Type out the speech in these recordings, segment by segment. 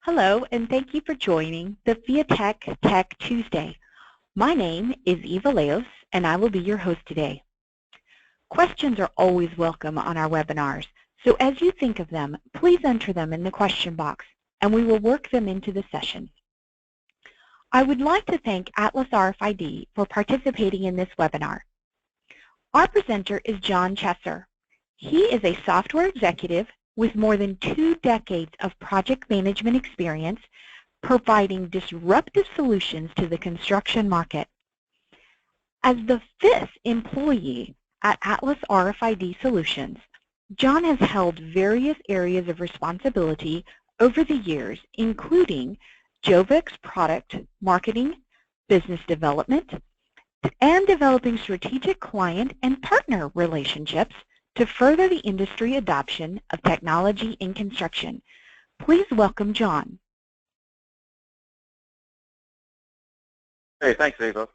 Hello, and thank you for joining the Fiatech Tech Tuesday. My name is Eva Leos, and I will be your host today. Questions are always welcome on our webinars, so as you think of them, please enter them in the question box, and we will work them into the session. I would like to thank Atlas RFID for participating in this webinar. Our presenter is John Chesser. He is a software executive with more than 2 decades of project management experience providing disruptive solutions to the construction market. As the 5th employee at Atlas RFID Solutions, John has held various areas of responsibility over the years, including Jovic's product marketing, business development, and developing strategic client and partner relationships to further the industry adoption of technology in construction. Please welcome John. Hey, thanks, Ava.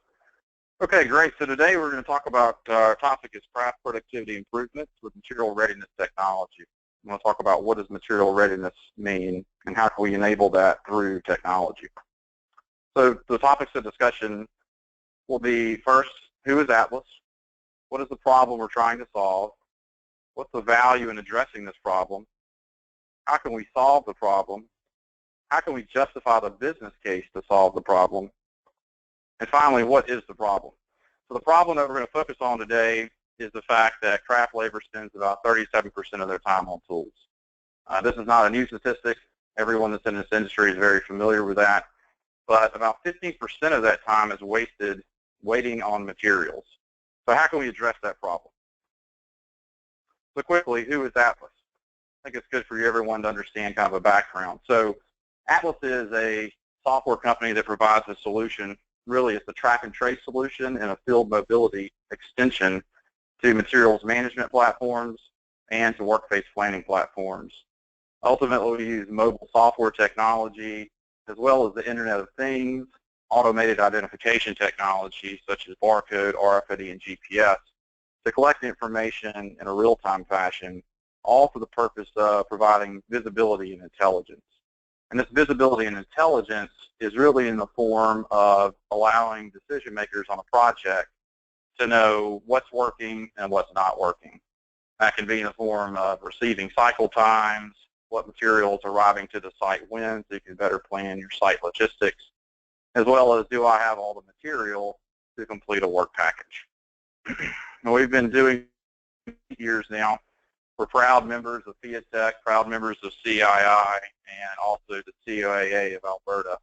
Okay, great. So today we're going to talk about our topic is craft productivity improvements with material readiness technology. I'm going to talk about what does material readiness mean and how can we enable that through technology. So the topics of discussion will be first, who is Atlas? What is the problem we're trying to solve? What's the value in addressing this problem? How can we solve the problem? How can we justify the business case to solve the problem? And finally, what is the problem? So the problem that we're going to focus on today is the fact that craft labor spends about 37% of their time on tools. This is not a new statistic. Everyone that's in this industry is very familiar with that. But about 15% of that time is wasted waiting on materials. So how can we address that problem? So quickly, who is Atlas? I think it's good for everyone to understand kind of a background. So Atlas is a software company that provides a solution. Really, it's a track and trace solution and a field mobility extension to materials management platforms and to workplace planning platforms. Ultimately, we use mobile software technology as well as the Internet of Things, automated identification technology such as barcode, RFID, and GPS to collect information in a real-time fashion, all for the purpose of providing visibility and intelligence. And this visibility and intelligence is really in the form of allowing decision makers on a project to know what's working and what's not working. That can be in the form of receiving cycle times, what materials are arriving to the site when, so you can better plan your site logistics, as well as do I have all the material to complete a work package. We've been doing years now. We're proud members of Fiatech, proud members of CII, and also the COAA of Alberta.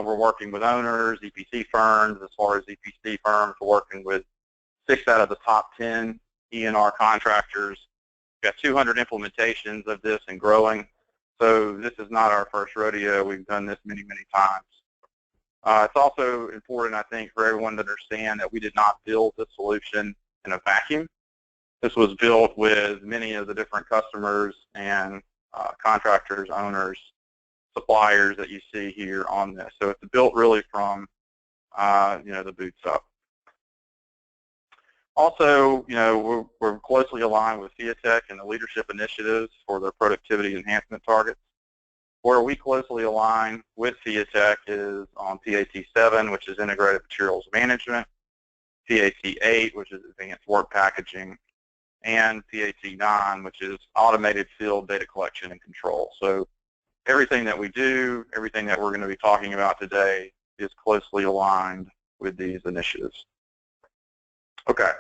We're working with owners, EPC firms. As far as EPC firms, we're working with 6 out of the top 10 E&R contractors. We've got 200 implementations of this and growing. So this is not our first rodeo. We've done this many, many times. It's also important, I think, for everyone to understand that we did not build this solution in a vacuum. This was built with many of the different customers and contractors, owners, suppliers that you see here on this. So it's built really from, the boots up. Also, we're closely aligned with Fiatech and the leadership initiatives for their productivity enhancement targets. Where we closely align with Fiatech is on PAT7, which is Integrated Materials Management, PAT8, which is Advanced Work Packaging, and PAT9, which is Automated Field Data Collection and Control. So everything that we do, everything that we're going to be talking about today is closely aligned with these initiatives. Okay,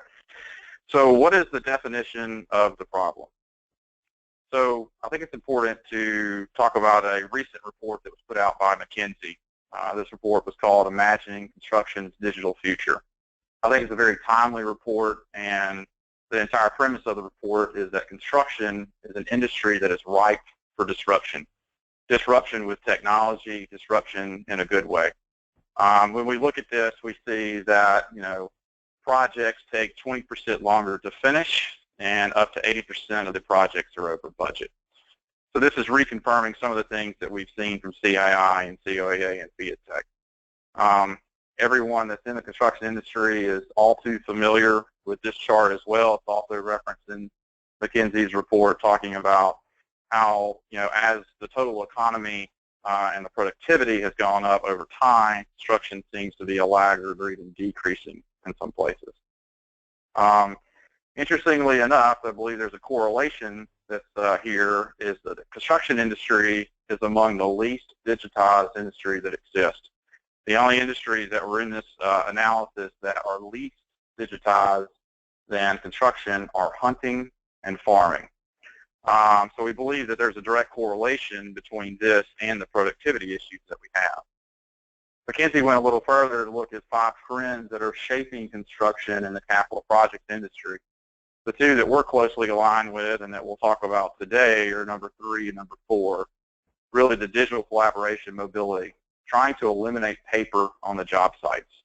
so what is the definition of the problem? So I think it's important to talk about a recent report that was put out by McKinsey. This report was called Imagining Construction's Digital Future. I think it's a very timely report, and the entire premise of the report is that construction is an industry that is ripe for disruption. Disruption with technology, disruption in a good way. When we look at this, we see that, projects take 20% longer to finish, and up to 80% of the projects are over budget. So this is reconfirming some of the things that we've seen from CII and COAA and Fiatech. Everyone that's in the construction industry is all too familiar with this chart as well. It's also referenced in McKinsey's report talking about how, as the total economy and the productivity has gone up over time. Construction seems to be a laggard or even decreasing in some places. Interestingly enough, I believe there's a correlation that's here, is that the construction industry is among the least digitized industry that exists. The only industries that were in this analysis that are least digitized than construction are hunting and farming. So we believe that there's a direct correlation between this and the productivity issues that we have. McKinsey went a little further to look at 5 trends that are shaping construction and the capital project industry. The 2 that we're closely aligned with and that we'll talk about today are number 3 and number 4, really the digital collaboration mobility, trying to eliminate paper on the job sites.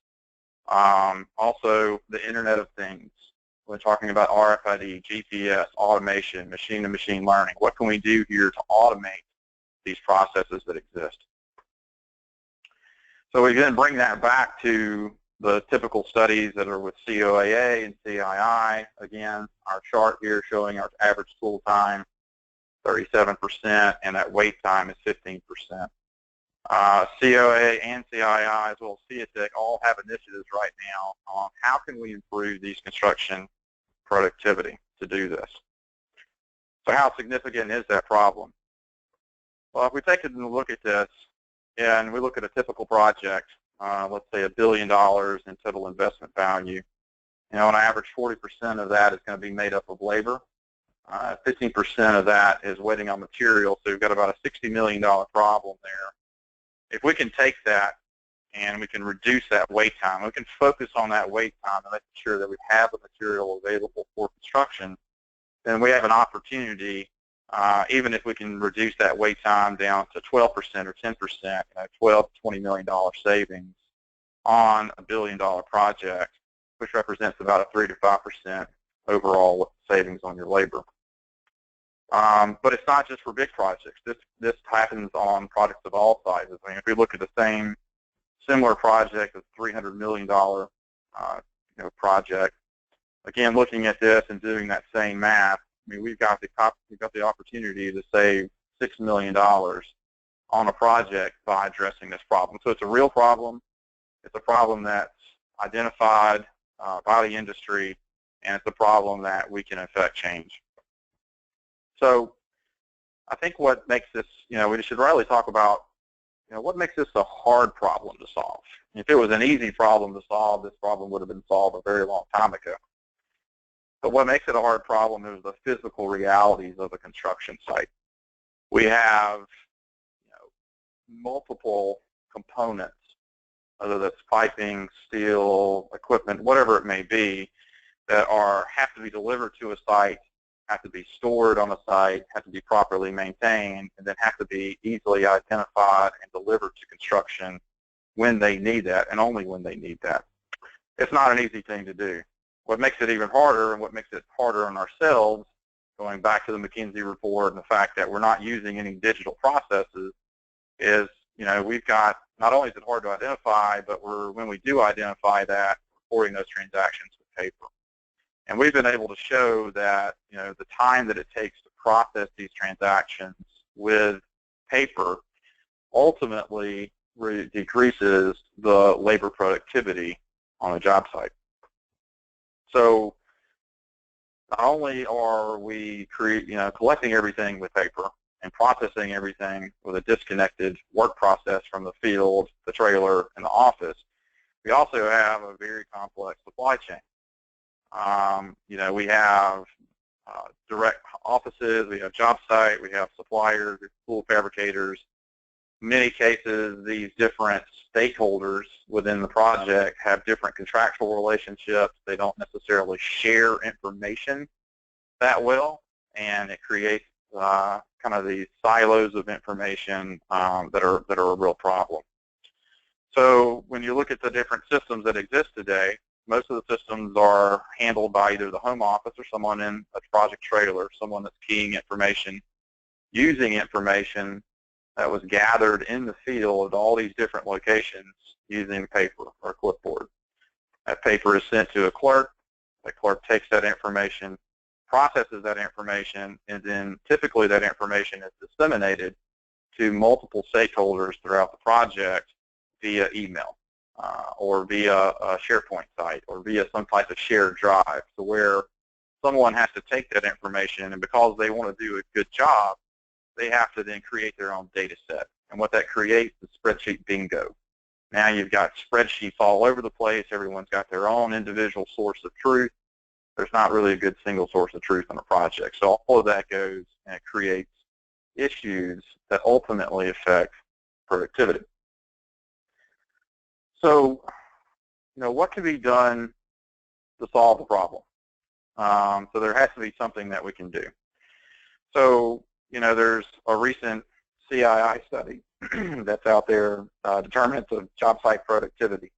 Also, the Internet of Things. We're talking about RFID, GPS, automation, machine-to-machine learning. What can we do here to automate these processes that exist? So we then bring that back to the typical studies that are with COAA and CII. Again, our chart here showing our average tool time, 37%, and that wait time is 15%. COA and CII, as well as Fiatech, all have initiatives right now on how can we improve these construction productivity to do this. So how significant is that problem? Well, if we take a look at this and we look at a typical project, let's say $1 billion in total investment value, on average 40% of that is going to be made up of labor. 15% of that is waiting on material, so we've got about a $60 million problem there. If we can take that and we can reduce that wait time, we can focus on that wait time and make sure that we have the material available for construction, then we have an opportunity, even if we can reduce that wait time down to 12% or 10%, $12 to $20 million savings on a $1 billion project, which represents about a 3 to 5% overall savings on your labor. But it's not just for big projects. This happens on projects of all sizes. I mean, if we look at the same similar project, a $300 million project, again, looking at this and doing that same math, I mean, we've got the opportunity to save $6 million on a project by addressing this problem. So it's a real problem. It's a problem that's identified by the industry, and it's a problem that we can affect change. So I think what makes this, we should really talk about, what makes this a hard problem to solve. If it was an easy problem to solve, this problem would have been solved a very long time ago. But what makes it a hard problem is the physical realities of a construction site. We have multiple components, whether that's piping, steel, equipment, whatever it may be, that have to be delivered to a site, have to be stored on a site, have to be properly maintained, and then have to be easily identified and delivered to construction when they need that, and only when they need that. It's not an easy thing to do. What makes it even harder, and what makes it harder on ourselves, going back to the McKinsey report and the fact that we're not using any digital processes, is we've got, not only is it hard to identify, but when we do identify that, reporting those transactions with paper. And we've been able to show that the time that it takes to process these transactions with paper ultimately decreases the labor productivity on a job site. So not only are we collecting everything with paper and processing everything with a disconnected work process from the field, the trailer, and the office, we also have a very complex supply chain. We have direct offices, we have job site, we have suppliers, tool fabricators. In many cases, these different stakeholders within the project have different contractual relationships. They don't necessarily share information that well, and it creates kind of these silos of information that are a real problem. So when you look at the different systems that exist today, most of the systems are handled by either the home office or someone in a project trailer, someone that's keying information, using information that was gathered in the field at all these different locations using paper or clipboard. That paper is sent to a clerk. The clerk takes that information, processes that information, and then typically that information is disseminated to multiple stakeholders throughout the project via email or via a SharePoint site or via some type of shared drive, to where someone has to take that information, and because they want to do a good job, they have to then create their own data set. And what that creates is spreadsheet bingo. Now you've got spreadsheets all over the place. Everyone's got their own individual source of truth. There's not really a good single source of truth on a project. So all of that goes and it creates issues that ultimately affect productivity. So, what can be done to solve the problem? So there has to be something that we can do. So, there's a recent CII study that's out there, Determinants of Job Site Productivity.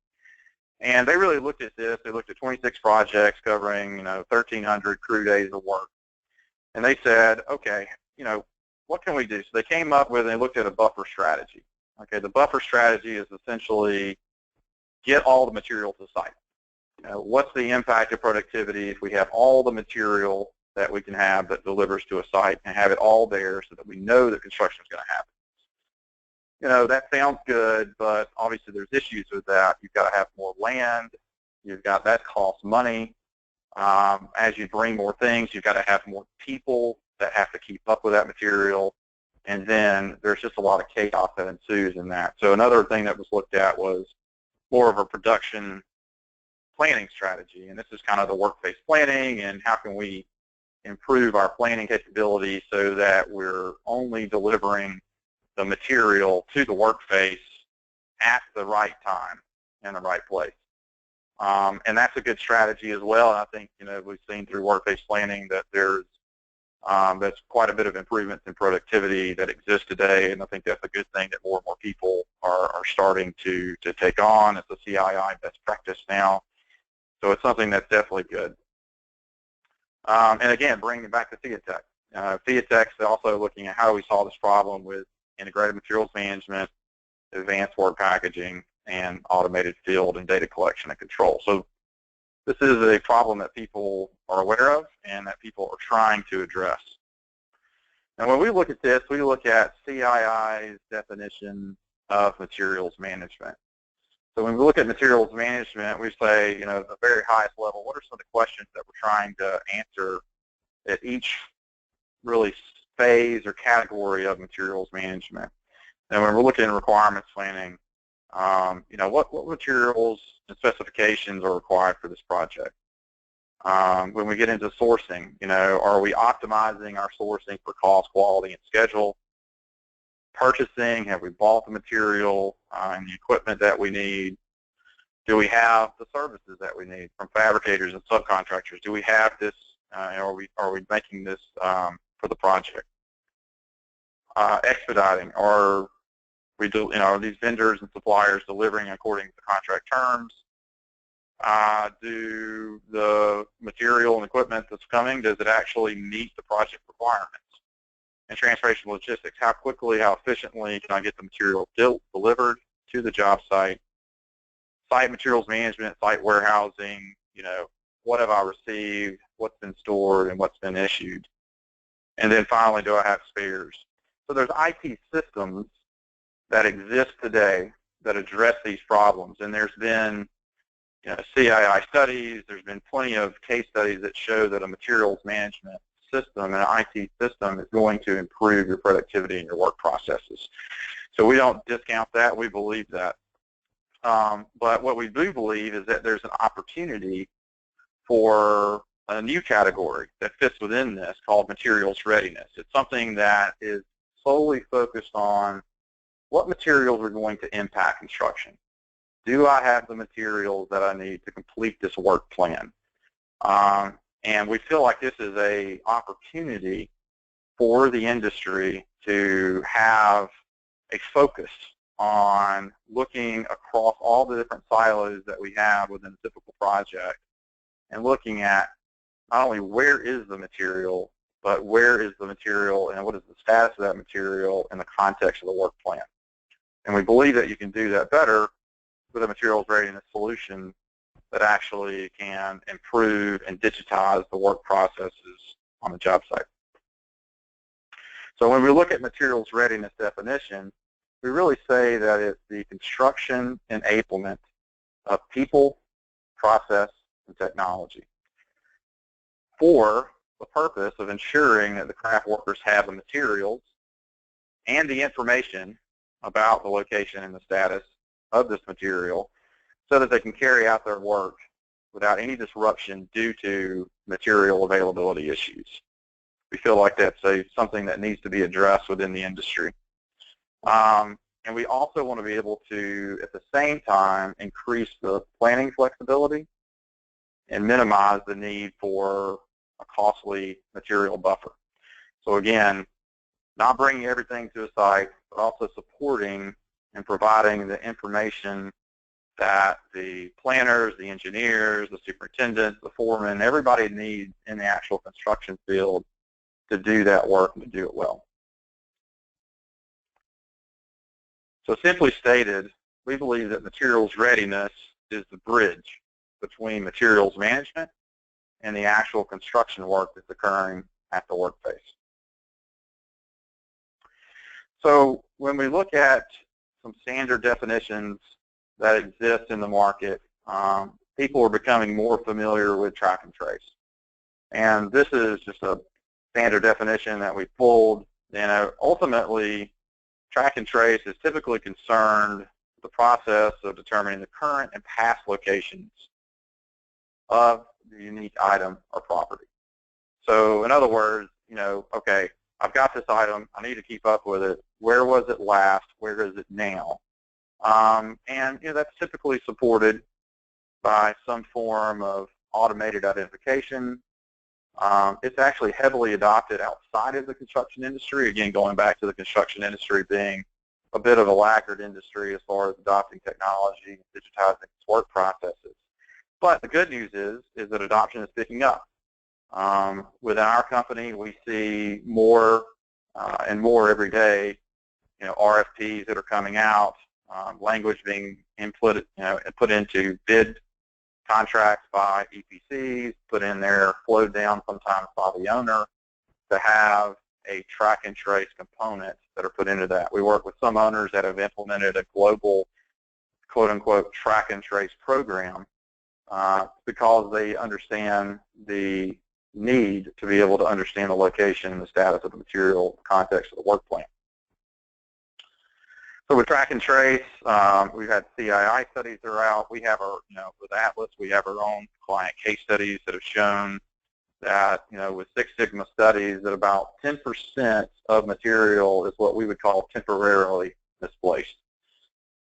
And they really looked at this. They looked at 26 projects covering, 1,300 crew days of work. And they said, okay, what can we do? So they came up with, and they looked at a buffer strategy. Okay, the buffer strategy is essentially get all the material to site. What's the impact of productivity if we have all the material that we can have that delivers to a site and have it all there so that we know that construction is going to happen? That sounds good, but obviously there's issues with that. You've got to have more land. That costs money. As you bring more things, you've got to have more people that have to keep up with that material. And then there's just a lot of chaos that ensues in that. So another thing that was looked at was more of a production planning strategy. And this is kind of the work-based planning, and how can we improve our planning capability so that we're only delivering the material to the work face at the right time in the right place. And that's a good strategy as well. And I think, we've seen through work-based planning that that's quite a bit of improvements in productivity that exists today. And I think that's a good thing that more and more people are starting to take on. It's a CII best practice now. So it's something that's definitely good. And again, bringing it back to Fiatech. Fiatech's also looking at how do we solve this problem with integrated materials management, advanced work packaging, and automated field and data collection and control. So this is a problem that people are aware of and that people are trying to address. And when we look at this, we look at CII's definition of materials management. So when we look at materials management, we say, at the very highest level, what are some of the questions that we're trying to answer at each really phase or category of materials management? And when we're looking at requirements planning, what materials and specifications are required for this project? When we get into sourcing, are we optimizing our sourcing for cost, quality, and schedule? Purchasing, have we bought the material and the equipment that we need? Do we have the services that we need from fabricators and subcontractors? Do we have this, are we making this for the project? Expediting, are these vendors and suppliers delivering according to contract terms? Do the material and equipment that's coming, does it actually meet the project requirements? And transportation logistics, how quickly, how efficiently can I get the material delivered to the job site? Site materials management, site warehousing, what have I received, what's been stored, and what's been issued? And then finally, do I have spares? So there's IT systems that exist today that address these problems. And there's been CII studies, there's been plenty of case studies that show that a materials management system, an IT system, is going to improve your productivity and your work processes. So we don't discount that, we believe that. But what we do believe is that there's an opportunity for a new category that fits within this called materials readiness. It's something that is solely focused on what materials are going to impact construction. Do I have the materials that I need to complete this work plan? And we feel like this is an opportunity for the industry to have a focus on looking across all the different silos that we have within a typical project and looking at not only where is the material, but where is the material and what is the status of that material in the context of the work plan. And we believe that you can do that better with a materials readiness solution that actually can improve and digitize the work processes on the job site. So when we look at materials readiness definition, we really say that it's the construction enablement of people, process, and technology for the purpose of ensuring that the craft workers have the materials and the information about the location and the status of this material so that they can carry out their work without any disruption due to material availability issues. We feel like that's something that needs to be addressed within the industry. And we also want to be able to, at the same time, increase the planning flexibility and minimize the need for a costly material buffer. So again, not bringing everything to a site, but also supporting and providing the information that the planners, the engineers, the superintendents, the foremen, everybody needs in the actual construction field to do that work and to do it well. So simply stated, we believe that materials readiness is the bridge between materials management and the actual construction work that's occurring at the workplace. So when we look at some standard definitions that exist in the market, people are becoming more familiar with track and trace. And this is just a standard definition that we pulled. Ultimately, track and trace is typically concerned with the process of determining the current and past locations of the unique item or property. So in other words, okay, I've got this item, I need to keep up with it. Where was it last? Where is it now? And that's typically supported by some form of automated identification. It's actually heavily adopted outside of the construction industry, again, going back to the construction industry being a bit of a laggard industry as far as adopting technology and digitizing its work processes. But the good news is that adoption is picking up. Within our company, we see more and more every day, RFPs that are coming out, language being put into bid contracts by EPCs, put in there, flowed down sometimes by the owner to have a track and trace component that are put into that. We work with some owners that have implemented a global, quote-unquote, track and trace program because they understand the need to be able to understand the location and the status of the material, the context of the work plan. So with track and trace, we've had CII studies that are out. We have our, with Atlas, we have our own client case studies that have shown that, with Six Sigma studies, that about 10% of material is what we would call temporarily misplaced.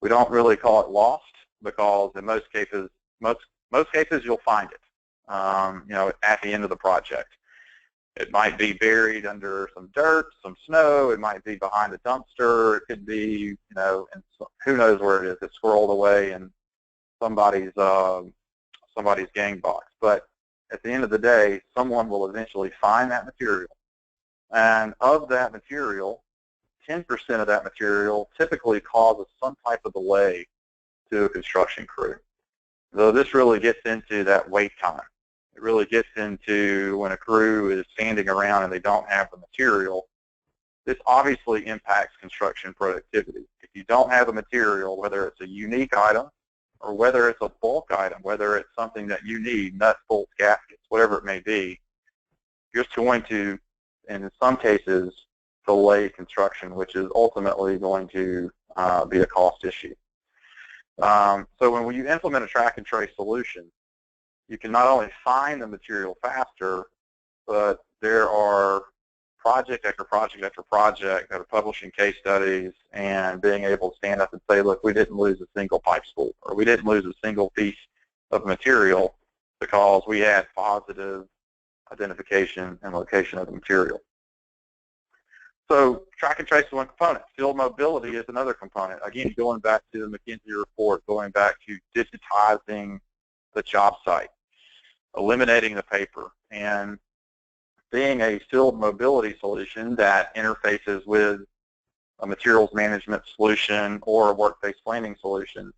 We don't really call it lost because in most cases you'll find it, at the end of the project. It might be buried under some dirt, some snow. It might be behind a dumpster. It could be, and who knows where it is. It's squirreled away in somebody's gang box. But at the end of the day, someone will eventually find that material. And of that material, 10% of that material typically causes some type of delay to a construction crew. So this really gets into that wait time. It really gets into when a crew is standing around and they don't have the material. This obviously impacts construction productivity. If you don't have a material, whether it's a unique item or whether it's a bulk item, whether it's something that you need, nuts, bolts, gaskets, whatever it may be, you're just going to, and in some cases, delay construction, which is ultimately going to be a cost issue. So when you implement a track and trace solution, you can not only find the material faster, but there are project after project after project that are publishing case studies and being able to stand up and say, look, we didn't lose a single pipe spool, or we didn't lose a single piece of material because we had positive identification and location of the material. So track and trace is one component. Field mobility is another component. Again, going back to the McKinsey report, going back to digitizing the job site, eliminating the paper, and being a field mobility solution that interfaces with a materials management solution or a work-based planning solution,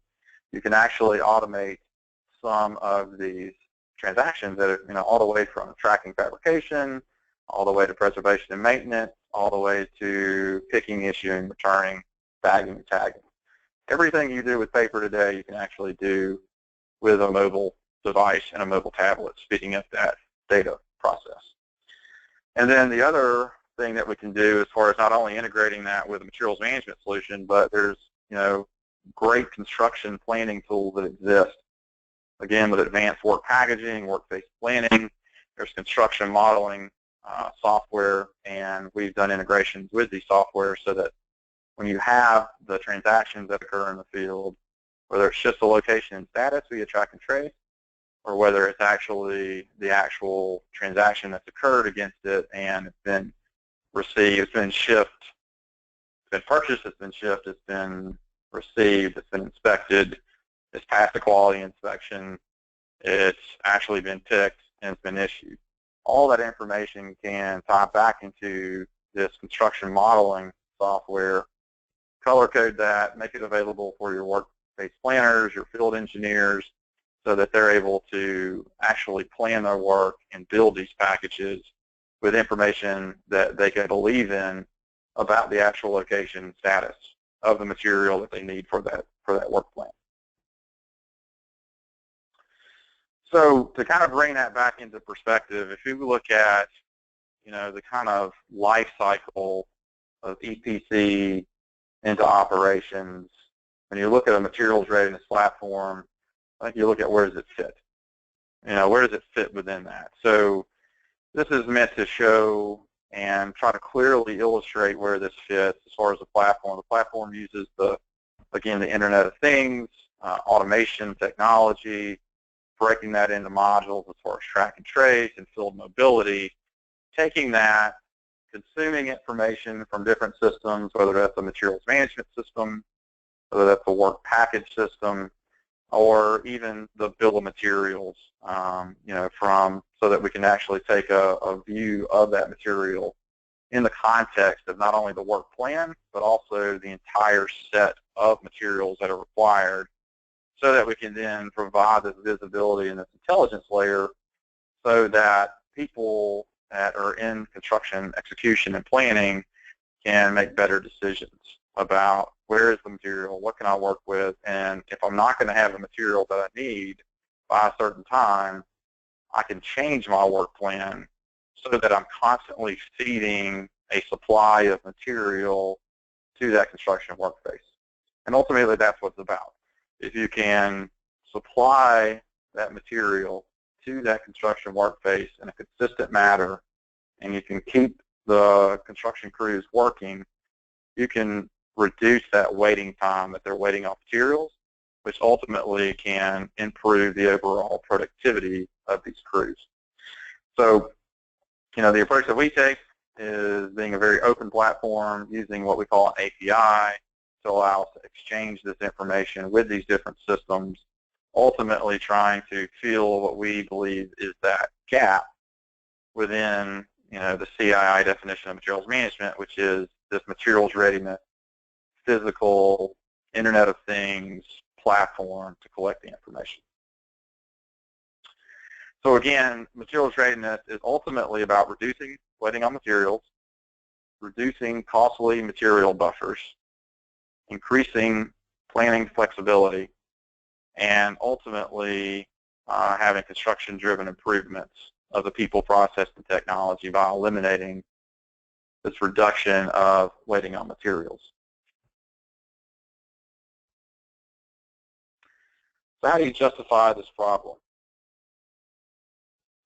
you can actually automate some of these transactions that are, all the way from tracking fabrication all the way to preservation and maintenance, all the way to picking, issuing, returning, bagging, and tagging. Everything you do with paper today, you can actually do with a mobile device and a mobile tablet, speeding up that data process. And then the other thing that we can do as far as not only integrating that with a materials management solution, but there's, great construction planning tools that exist. Again, with advanced work packaging, work-based planning, there's construction modeling software, and we've done integrations with these software so that when you have the transactions that occur in the field, whether it's just the location and status via track and trace, or whether it's actually the actual transaction that's occurred against it and it's been received, it's been shipped, it's been purchased, it's been shipped, it's been received, it's been inspected, it's passed the quality inspection, it's actually been picked, and it's been issued. All that information can tie back into this construction modeling software, color code that, make it available for your work-based planners, your field engineers, so that they're able to actually plan their work and build these packages with information that they can believe in about the actual location and status of the material that they need for that work plan. So to kind of bring that back into perspective, if you look at, the kind of life cycle of EPC into operations, when you look at a materials readiness platform, I think you look at where does it fit? Where does it fit within that? So this is meant to show and try to clearly illustrate where this fits as far as the platform. The platform uses the Internet of Things, automation technology, breaking that into modules as far as track and trace and field mobility, taking that, consuming information from different systems, whether that's a materials management system, whether that's a work package system, or even the bill of materials, so that we can actually take a view of that material in the context of not only the work plan, but also the entire set of materials that are required, so that we can then provide this visibility and this intelligence layer so that people that are in construction execution and planning can make better decisions about where is the material, what can I work with, and if I'm not going to have the material that I need by a certain time, I can change my work plan so that I'm constantly feeding a supply of material to that construction workspace. And ultimately, that's what it's about. If you can supply that material to that construction workspace in a consistent manner, and you can keep the construction crews working, you can reduce that waiting time that they're waiting on materials, which ultimately can improve the overall productivity of these crews. So, the approach that we take is being a very open platform, using what we call an API to allow us to exchange this information with these different systems, ultimately trying to fill what we believe is that gap within, the CII definition of materials management, which is this materials readiness, physical, Internet of Things platform to collect the information. So again, materials readiness is ultimately about reducing waiting on materials, reducing costly material buffers, increasing planning flexibility, and ultimately having construction-driven improvements of the people, process, and technology by eliminating this reduction of waiting on materials. So how do you justify this problem?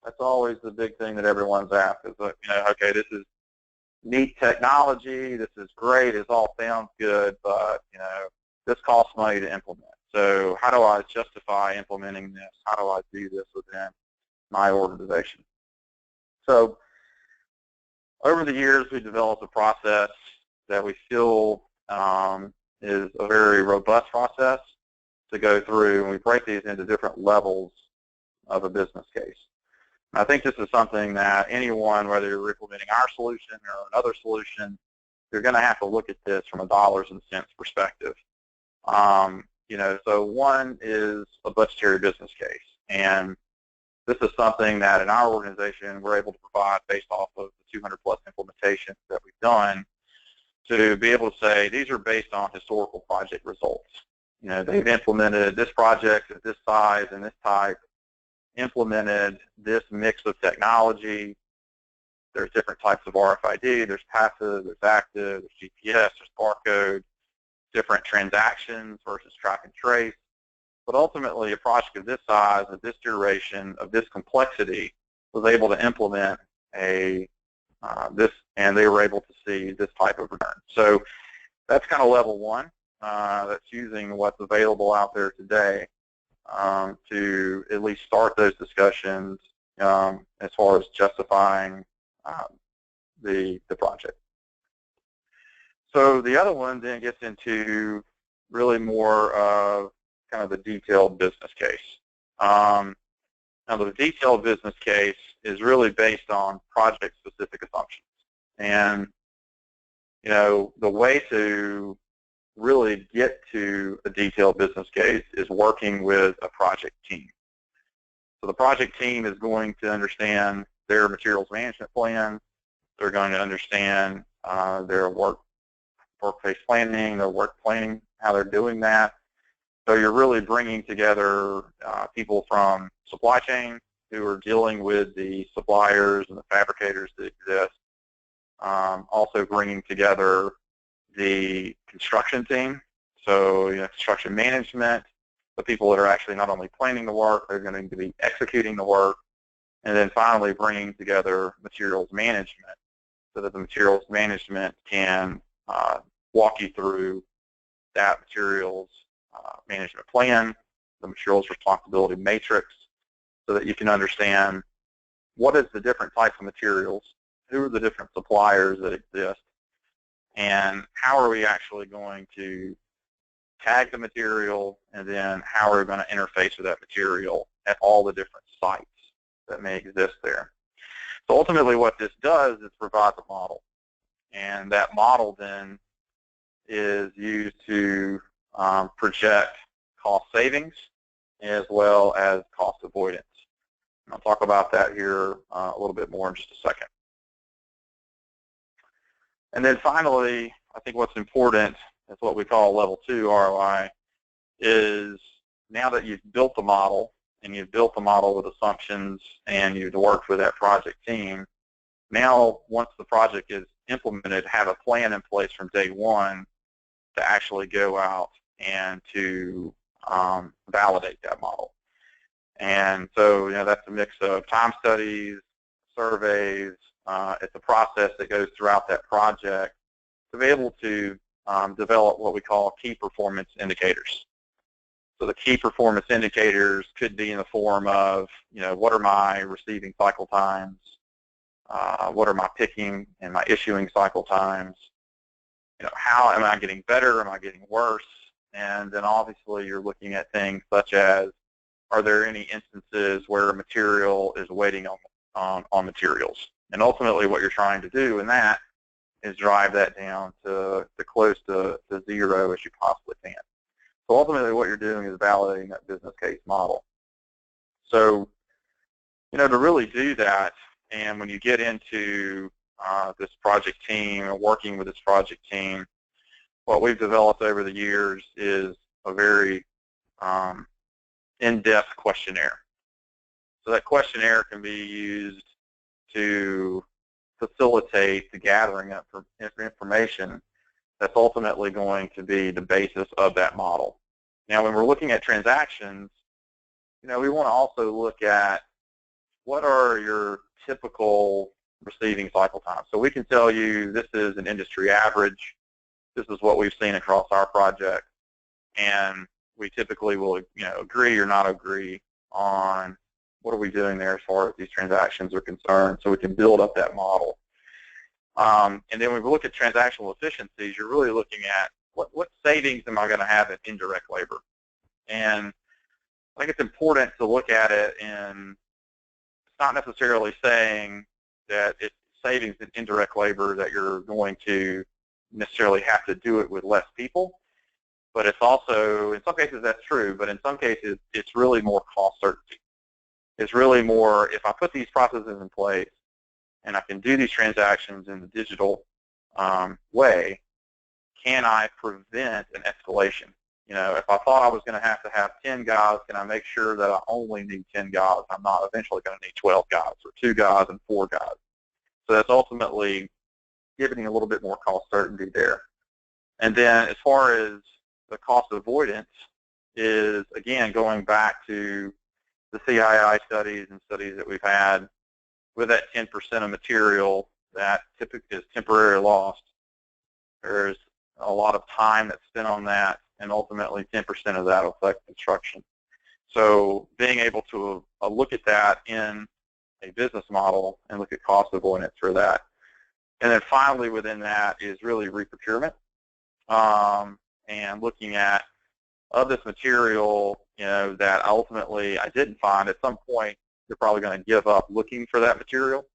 That's always the big thing that everyone's asked is, okay, this is neat technology, this is great, it all sounds good, but, this costs money to implement. So how do I justify implementing this? How do I do this within my organization? So over the years, we developed a process that we feel is a very robust process to go through, and we break these into different levels of a business case. And I think this is something that anyone, whether you're implementing our solution or another solution, you're going to have to look at this from a dollars and cents perspective. So one is a budgetary business case, and this is something that in our organization we're able to provide based off of the 200 plus implementations that we've done, to be able to say these are based on historical project results. You know, they've implemented this project at this size and this type, implemented this mix of technology. There's different types of RFID, there's passive, there's active, there's GPS, there's barcode, different transactions versus track and trace. But ultimately, a project of this size, of this duration, of this complexity, was able to implement this, and they were able to see this type of return. So that's kind of level one. That's using what's available out there today to at least start those discussions as far as justifying the project. So the other one then gets into really more of kind of the detailed business case. Now the detailed business case is really based on project-specific assumptions. And, you know, the way to really get to a detailed business case is working with a project team. So the project team is going to understand their materials management plan. They're going to understand their workplace planning, their work planning, how they're doing that. So you're really bringing together people from supply chain who are dealing with the suppliers and the fabricators that exist. Also bringing together the construction team, so construction management, the people that are actually not only planning the work, they're going to be executing the work, and then finally bringing together materials management so that the materials management can walk you through that materials management plan, the materials responsibility matrix, so that you can understand what is the different types of materials, who are the different suppliers that exist, and how are we actually going to tag the material, and then how are we going to interface with that material at all the different sites that may exist there. So ultimately what this does is provides a model, and that model then is used to project cost savings as well as cost avoidance. And I'll talk about that here a little bit more in just a second. And then finally, I think what's important is what we call level 2 ROI, is now that you've built the model, and you've built the model with assumptions, and you've worked with that project team, now once the project is implemented, have a plan in place from day one to actually go out and to validate that model. And so, that's a mix of time studies, surveys. It's a process that goes throughout that project to be able to develop what we call key performance indicators. So the key performance indicators could be in the form of, what are my receiving cycle times? What are my picking and my issuing cycle times? How am I getting better? Am I getting worse? And then obviously you're looking at things such as, are there any instances where a material is waiting on materials? And ultimately what you're trying to do in that is drive that down to close to zero as you possibly can. So ultimately what you're doing is validating that business case model. So, to really do that, and when you get into this project team or working with this project team, what we've developed over the years is a very in-depth questionnaire. So that questionnaire can be used to facilitate the gathering of information that's ultimately going to be the basis of that model. Now, when we're looking at transactions, we want to also look at what are your typical receiving cycle times. So we can tell you this is an industry average. This is what we've seen across our project, and we typically will, agree or not agree on what are we doing there as far as these transactions are concerned, so we can build up that model. And then when we look at transactional efficiencies, you're really looking at what savings am I going to have in indirect labor? And I think it's important to look at it, and it's not necessarily saying that it's savings in indirect labor that you're going to necessarily have to do it with less people, but it's also, in some cases that's true, but in some cases it's really more cost certainty. It's really more, if I put these processes in place and I can do these transactions in the digital way, can I prevent an escalation? You know, if I thought I was going to have 10 guys, can I make sure that I only need 10 guys? I'm not eventually going to need 12 guys or 2 guys and 4 guys. So that's ultimately giving a little bit more cost certainty there. And then as far as the cost avoidance is, again, going back to the CII studies and studies that we've had with that 10% of material that typically is temporarily lost. There's a lot of time that's spent on that, and ultimately 10% of that will affect construction. So being able to look at that in a business model and look at cost avoidance for that. And then finally within that is really reprocurement, and looking at, of this material, you know, that ultimately I didn't find, at some point you're probably going to give up looking for that material,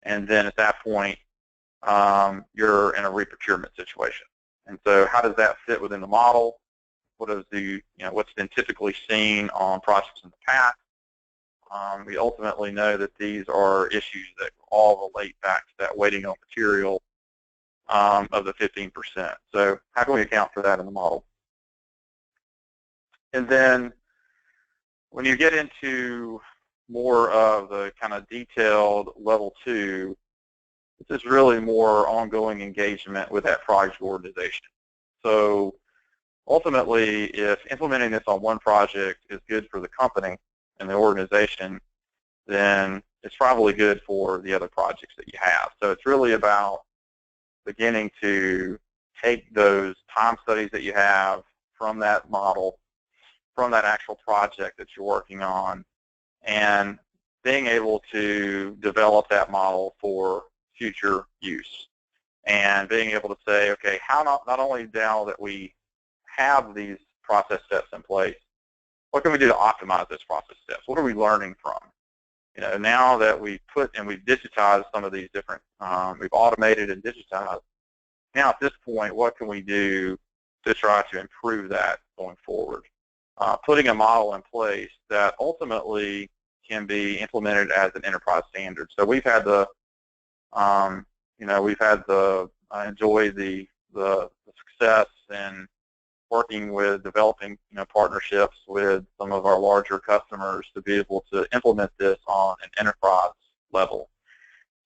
and then at that point you're in a reprocurement situation. And so how does that fit within the model? What is the, you know, what's been typically seen on projects in the past? We ultimately know that these are issues that all relate back to that waiting on material of the 15%. So how can we account for that in the model? And then when you get into more of the kind of detailed level 2, this is really more ongoing engagement with that project organization. So ultimately, if implementing this on one project is good for the company and the organization, then it's probably good for the other projects that you have. So it's really about beginning to take those time studies that you have from that model, from that actual project that you're working on, and being able to develop that model for future use, and being able to say, okay, how not only now that we have these process steps in place, what can we do to optimize those process steps? What are we learning from? You know, now that we've digitized some of these different, we've automated and digitized, now at this point, what can we do to try to improve that going forward? Putting a model in place that ultimately can be implemented as an enterprise standard. So we've had the, you know, enjoy the success in working with developing, you know, partnerships with some of our larger customers to be able to implement this on an enterprise level.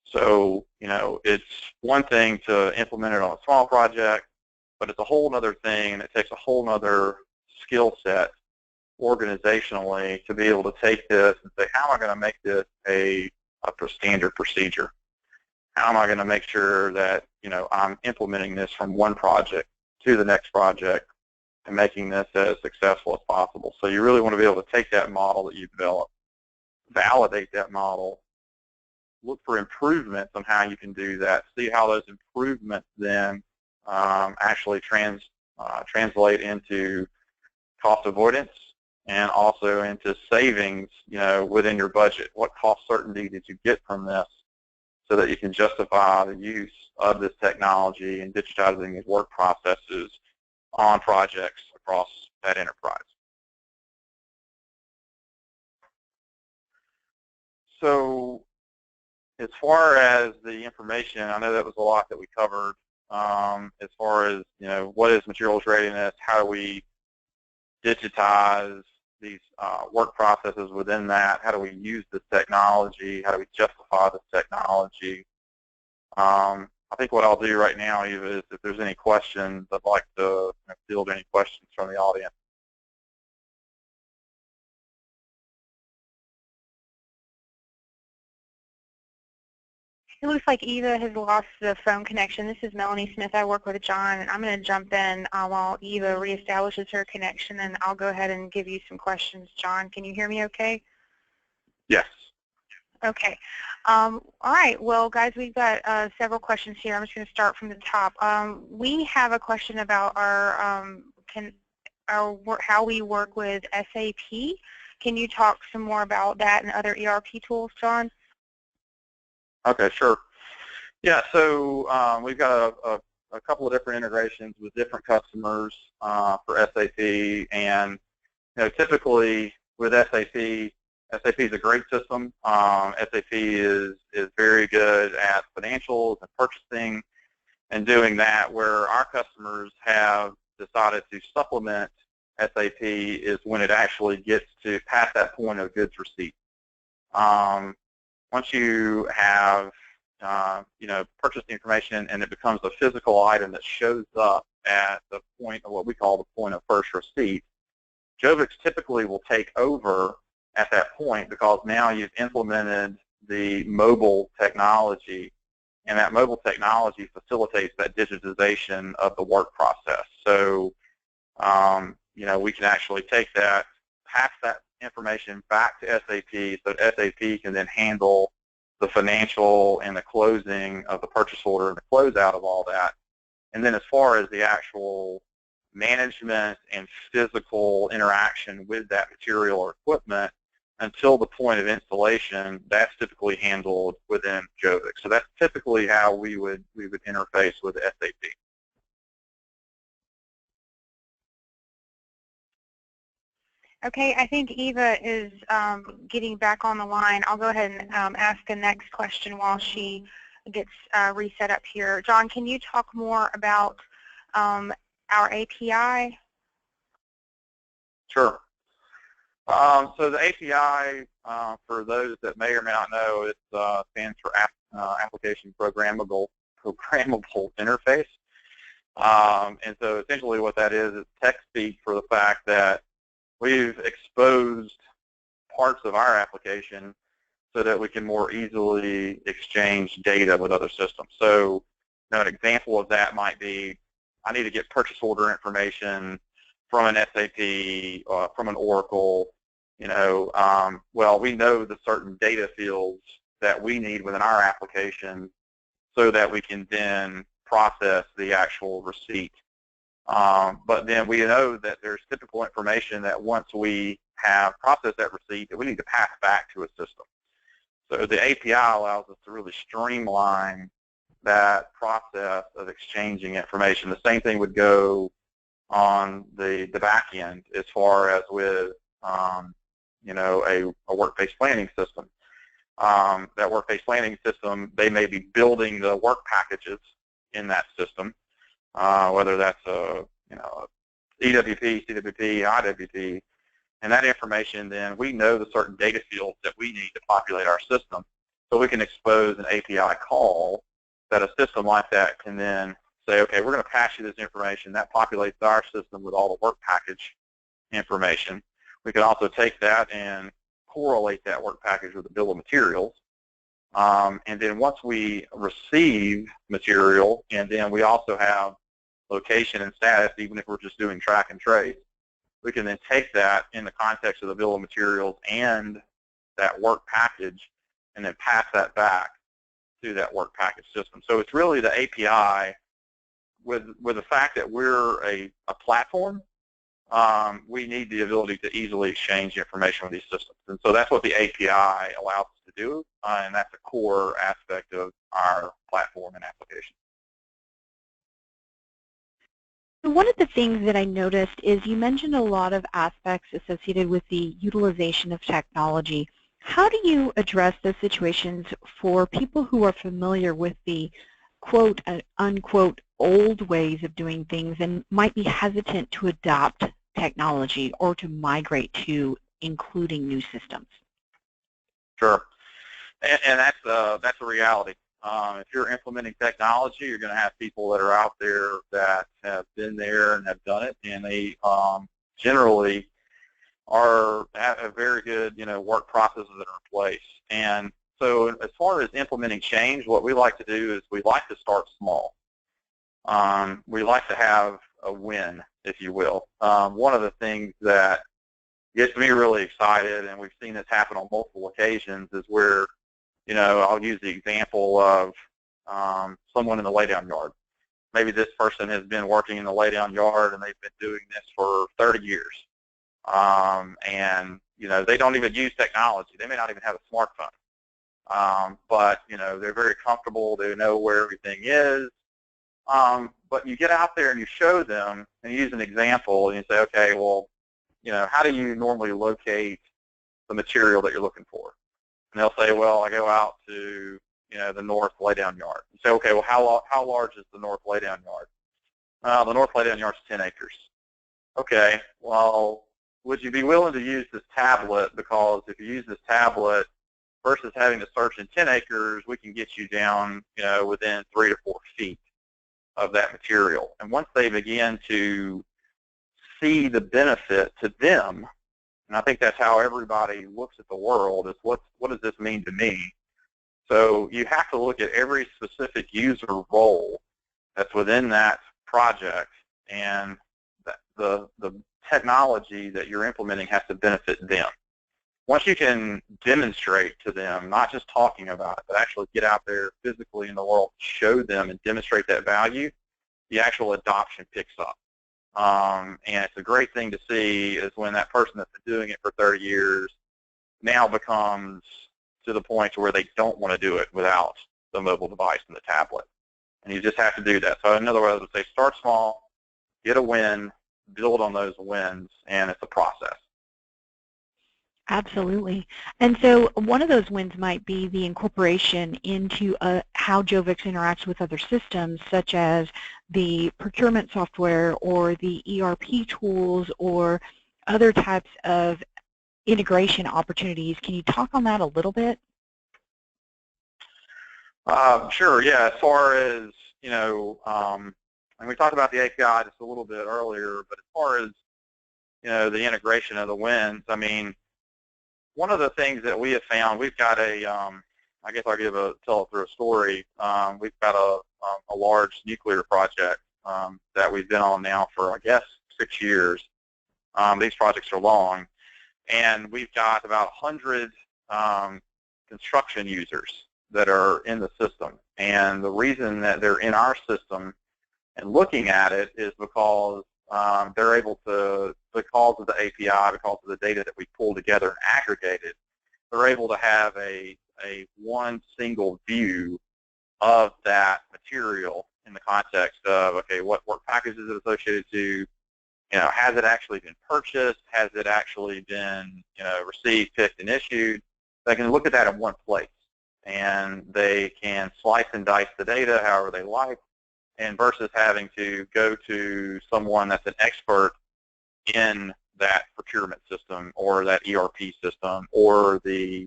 So, you know, it's one thing to implement it on a small project, but it's a whole other thing, and it takes a whole other skill set organizationally to be able to take this and say, how am I going to make this a standard procedure? How am I going to make sure that, you know, I'm implementing this from one project to the next project and making this as successful as possible? So you really want to be able to take that model that you've developed, validate that model, look for improvements on how you can do that, see how those improvements then actually translate into cost avoidance and also into savings, you know, within your budget. What cost certainty did you get from this so that you can justify the use of this technology and digitizing these work processes on projects across that enterprise? So as far as the information, I know that was a lot that we covered. As far as, you know, what is materials readiness, how do we digitize these work processes within that, how do we use this technology, how do we justify this technology? I think what I'll do right now, Eva, is if there's any questions, I'd like to field any questions from the audience. It looks like Eva has lost the phone connection. This is Melanie Smith. I work with John, and I'm going to jump in while Eva reestablishes her connection, and I'll go ahead and give you some questions. John, can you hear me okay? Yes. Okay. All right. Well, guys, we've got several questions here. I'm just going to start from the top. We have a question about how we work with SAP. Can you talk some more about that and other ERP tools, John? Okay, sure. Yeah, so we've got a couple of different integrations with different customers for SAP, and, you know, typically with SAP, SAP is a great system. SAP is very good at financials and purchasing and doing that. Where our customers have decided to supplement SAP is when it actually gets to past that point of goods receipt. Once you have purchased the information and it becomes a physical item that shows up at the point of what we call the point of first receipt, Jovix typically will take over at that point because now you've implemented the mobile technology, and that mobile technology facilitates that digitization of the work process. So, we can actually take that, pass that information back to SAP so that SAP can then handle the financial and the closing of the purchase order and the closeout of all that. And then as far as the actual management and physical interaction with that material or equipment until the point of installation, that's typically handled within Jovix. So that's typically how we would interface with SAP. Okay, I think Eva is getting back on the line. I'll go ahead and ask the next question while she gets reset up here. John, can you talk more about our API? Sure. So the API, for those that may or may not know, it stands for Application Programmable Interface. And so essentially what that is tech speak for the fact that we've exposed parts of our application so that we can more easily exchange data with other systems. So an example of that might be, I need to get purchase order information from an SAP, from an Oracle. Well, we know the certain data fields that we need within our application so that we can then process the actual receipt. But then we know that there's typical information that once we have processed that receipt that we need to pass back to a system. So the API allows us to really streamline that process of exchanging information. The same thing would go on the back end as far as with a work-based planning system. That work-based planning system, they may be building the work packages in that system, whether that's EWP, CWP, IWP, and that information then we know the certain data fields that we need to populate our system, so we can expose an API call that a system like that can then say, okay, we're going to pass you this information that populates our system with all the work package information. We can also take that and correlate that work package with the bill of materials. And then once we receive material, and then we also have location and status, even if we're just doing track and trace, we can then take that in the context of the bill of materials and that work package and then pass that back to that work package system. So it's really the API with the fact that we're a platform. We need the ability to easily exchange information with these systems. And so that's what the API allows us to do, and that's a core aspect of our platform and application. One of the things that I noticed is you mentioned a lot of aspects associated with the utilization of technology. How do you address those situations for people who are familiar with the quote unquote old ways of doing things and might be hesitant to adopt technology or to migrate to including new systems? Sure, and that's a reality. If you're implementing technology, you're going to have people that are out there that have been there and have done it, and they generally have very good, work processes that are in place. And so as far as implementing change, what we like to do is we like to start small. We like to have a win, if you will. One of the things that gets me really excited, and we've seen this happen on multiple occasions, is where, I'll use the example of someone in the laydown yard. Maybe this person has been working in the laydown yard and they've been doing this for 30 years. And, they don't even use technology. They may not even have a smartphone. But, they're very comfortable. They know where everything is. But you get out there and you show them and you use an example and you say, okay, well, how do you normally locate the material that you're looking for. And they'll say, well, I go out to the north laydown yard. You say, okay, well, how large is the north laydown yard? The north laydown yard is 10 acres. Okay, well, would you be willing to use this tablet? Because if you use this tablet, versus having to search in 10 acres, we can get you down, within 3 to 4 feet of that material. And once they begin to see the benefit to them, and I think that's how everybody looks at the world, is what does this mean to me? So you have to look at every specific user role that's within that project, and the technology that you're implementing has to benefit them. Once you can demonstrate to them, not just talking about it, but actually get out there physically in the world, show them and demonstrate that value, the actual adoption picks up. And it's a great thing to see is when that person that's been doing it for 30 years now becomes to the point where they don't want to do it without the mobile device and the tablet. And you just have to do that. So in other words, I would say start small, get a win, build on those wins, and it's a process. Absolutely. And so one of those wins might be the incorporation into how Jovix interacts with other systems, such as the procurement software or the ERP tools or other types of integration opportunities. Can you talk on that a little bit? Sure, yeah. As far as, and we talked about the API just a little bit earlier, but as far as, the integration of the wins, I mean, one of the things that we have found, we've got a, I guess I'll tell it through a story. We've got a large nuclear project that we've been on now for, I guess, 6 years. These projects are long, and we've got about 100 construction users that are in the system. And the reason that they're in our system and looking at it is because they're able to, because of the API, because of the data that we pull together and aggregated, they're able to have a one single view of that material in the context of, okay, what work package is it associated to? Has it actually been purchased? Has it actually been, received, picked, and issued? They can look at that in one place, and they can slice and dice the data however they like, and versus having to go to someone that's an expert in that procurement system or that ERP system or the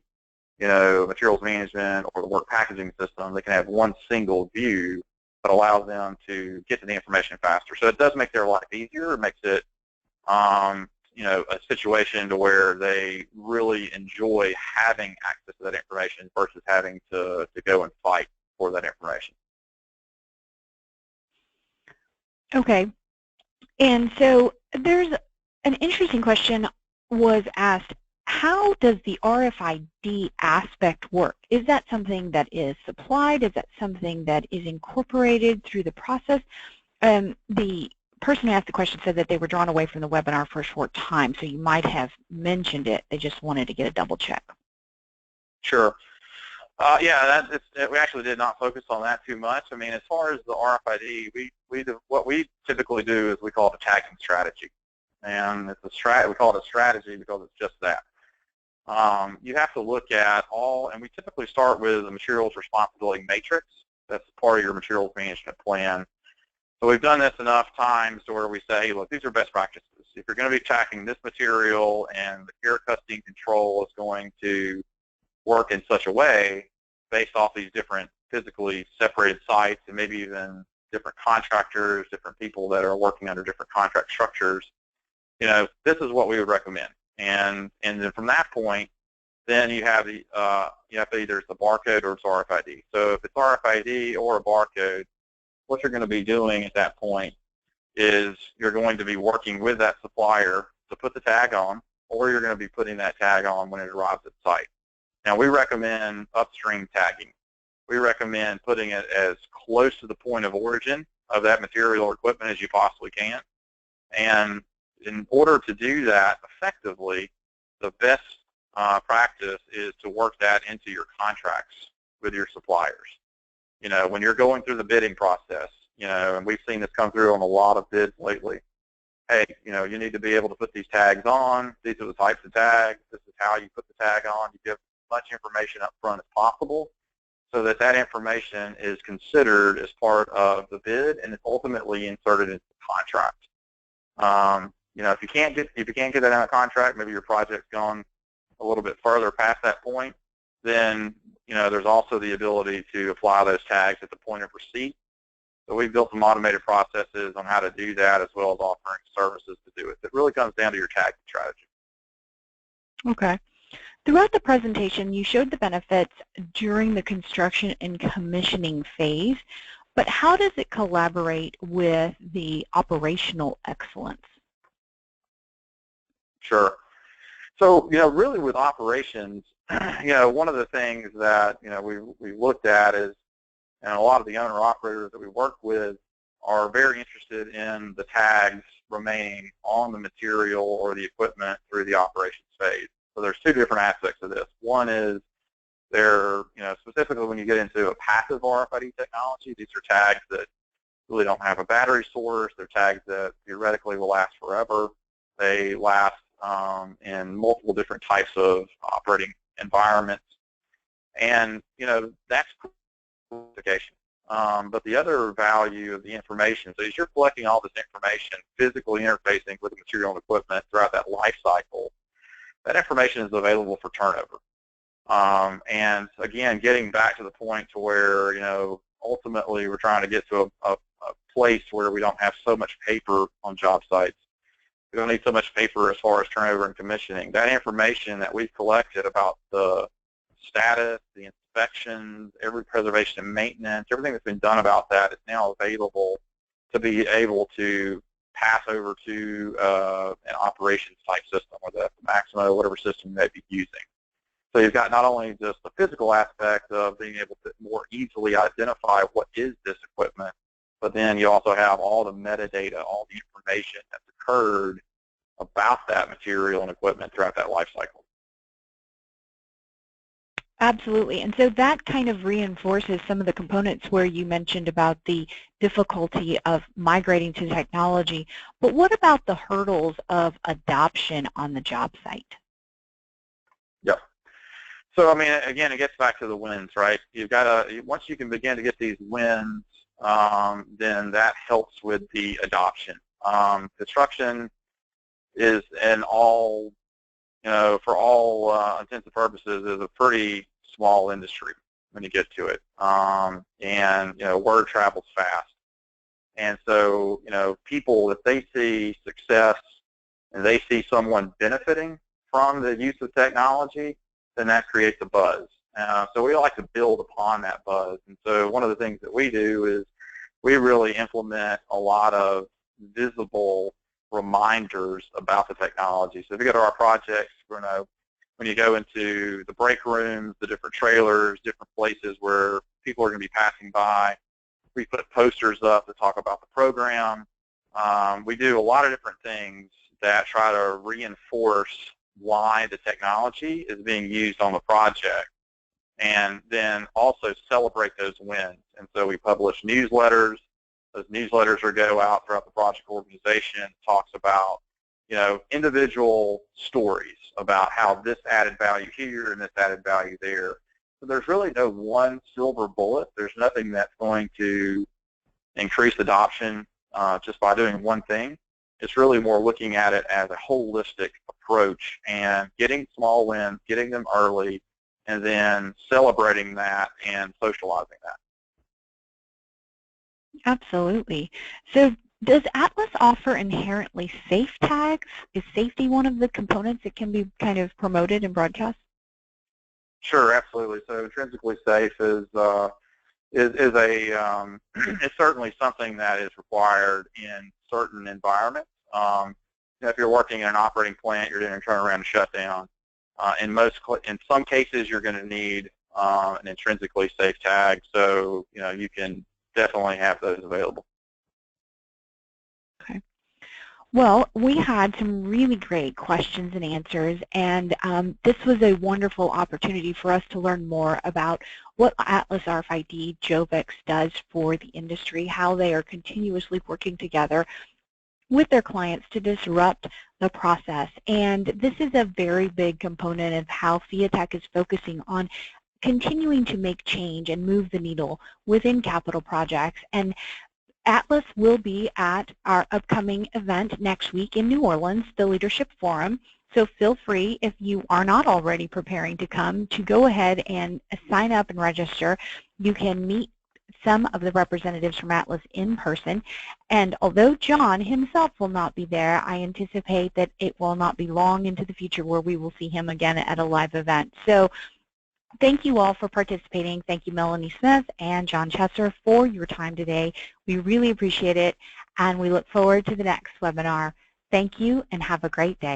materials management or the work packaging system, they can have one single view that allows them to get to the information faster. So it does make their life easier. It makes it a situation to where they really enjoy having access to that information versus having to go and fight for that information. Okay. And so there's an interesting question was asked, how does the RFID aspect work? Is that something that is supplied? Is that something that is incorporated through the process? The person who asked the question said that they were drawn away from the webinar for a short time, so you might have mentioned it. They just wanted to get a double check. Sure. Yeah, we actually did not focus on that too much. I mean, as far as the RFID, what we typically do is we call it a tagging strategy, and it's we call it a strategy because it's just that. You have to look at and we typically start with a materials responsibility matrix. That's part of your materials management plan. So we've done this enough times to where we say, hey, look, these are best practices. If you're going to be tracking this material and the care, custody, and control is going to work in such a way based off these different physically separated sites and maybe even different contractors, different people that are working under different contract structures, this is what we would recommend. And then from that point, then you have either it's a barcode or it's RFID. So if it's RFID or a barcode, what you're going to be doing at that point is you're going to be working with that supplier to put the tag on, or you're going to be putting that tag on when it arrives at site. Now, we recommend upstream tagging. We recommend putting it as close to the point of origin of that material or equipment as you possibly can. And in order to do that effectively, the best practice is to work that into your contracts with your suppliers. When you're going through the bidding process, and we've seen this come through on a lot of bids lately, hey, you need to be able to put these tags on. These are the types of tags. This is how you put the tag on. You give as much information up front as possible so that that information is considered as part of the bid and is ultimately inserted into the contract. If you can't get that in a contract, maybe your project's gone a little bit further past that point, then there's also the ability to apply those tags at the point of receipt. So we've built some automated processes on how to do that, as well as offering services to do it. It really comes down to your tagging strategy. Okay. Throughout the presentation, you showed the benefits during the construction and commissioning phase, but how does it collaborate with the operational excellence? Sure. So, really with operations, one of the things that, we looked at is, and a lot of the owner-operators that we work with are very interested in the tags remaining on the material or the equipment through the operations phase. So there's two different aspects of this. One is they're, specifically when you get into a passive RFID technology, these are tags that really don't have a battery source. They're tags that theoretically will last forever. They last in multiple different types of operating environments. And, that's qualification. But the other value of the information, so as you're collecting all this information, physically interfacing with the material and equipment throughout that life cycle, that information is available for turnover. And again, getting back to the point to where, ultimately we're trying to get to a place where we don't have so much paper on job sites. We don't need so much paper as far as turnover and commissioning. That information that we've collected about the status, the inspections, every preservation and maintenance, everything that's been done about that is now available to be able to pass over to an operations type system, whether that's Maximo, whatever system you may be using. So you've got not only just the physical aspect of being able to more easily identify what is this equipment, but then you also have all the metadata, all the information that's occurred about that material and equipment throughout that life cycle. Absolutely. And so that kind of reinforces some of the components where you mentioned about the difficulty of migrating to technology. But what about the hurdles of adoption on the job site? Yep. So, I mean, again, it gets back to the wins, right? You've got to, once you can begin to get these wins, then that helps with the adoption. Construction is an all, for all intents and purposes, is a pretty small industry when you get to it. And, word travels fast. And so, people, if they see success and they see someone benefiting from the use of technology, then that creates a buzz. So we like to build upon that buzz. And so one of the things that we do is we really implement a lot of visible reminders about the technology. So if you go to our projects, when you go into the break rooms, the different trailers, different places where people are going to be passing by, we put posters up to talk about the program. We do a lot of different things that try to reinforce why the technology is being used on the project, and then also celebrate those wins. And so we publish newsletters. Those newsletters go out throughout the project organization, talks about, individual stories about how this added value here and this added value there. So there's really no one silver bullet. There's nothing that's going to increase adoption just by doing one thing. It's really more looking at it as a holistic approach and getting small wins, getting them early, and then celebrating that and socializing that. Absolutely. So does Atlas offer inherently safe tags? Is safety one of the components that can be kind of promoted and broadcast? Sure, absolutely. So intrinsically safe is a it's certainly something that is required in certain environments. If you're working in an operating plant, you're doing a turnaround and shutdown. In some cases, you're going to need an intrinsically safe tag. So you can definitely have those available. Okay. Well, we had some really great questions and answers, and this was a wonderful opportunity for us to learn more about what Atlas RFID Jovex does for the industry, how they are continuously working together with their clients to disrupt the process. And this is a very big component of how Fiatech is focusing on continuing to make change and move the needle within capital projects. And Atlas will be at our upcoming event next week in New Orleans, the Leadership Forum. So feel free, if you are not already preparing to come, to go ahead and sign up and register. You can meet some of the representatives from Atlas in person. And although John himself will not be there, I anticipate that it will not be long into the future where we will see him again at a live event. So thank you all for participating. Thank you, Melanie Smith and John Chesser, for your time today. We really appreciate it, and we look forward to the next webinar. Thank you, and have a great day.